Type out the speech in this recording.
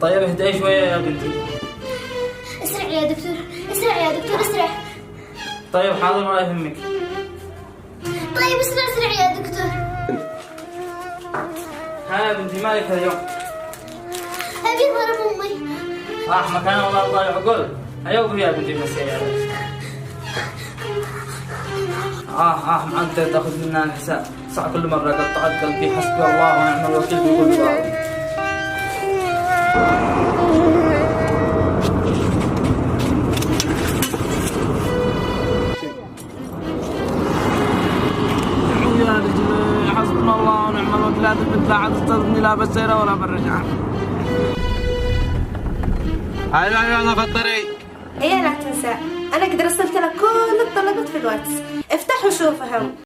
طيب اهدئي شوية يا بنتي. اسرع يا دكتور، اسرع يا دكتور، اسرع. طيب حاضر ما يهمك. طيب اسرع يا دكتور. ها يا بنتي مالك اليوم؟ أبي ضرب أمي. مكان والله ضايع عقول. هيوقف يا بنتي من السيارة. ما أنت تاخذ منا الحساب. صح كل مرة قطعت قلبي. حسبي الله ونعم الوكيل بكل واحد. يا رجلي حسبنا الله ونعم الوكيل. هذه البنت لا عاد لا بالسيارة ولا بالرجعة. هاي أنا في الطريق. هي لا تنسى، أنا قد رسلت لك كل الطلبات في الواتس، افتح وشوفها.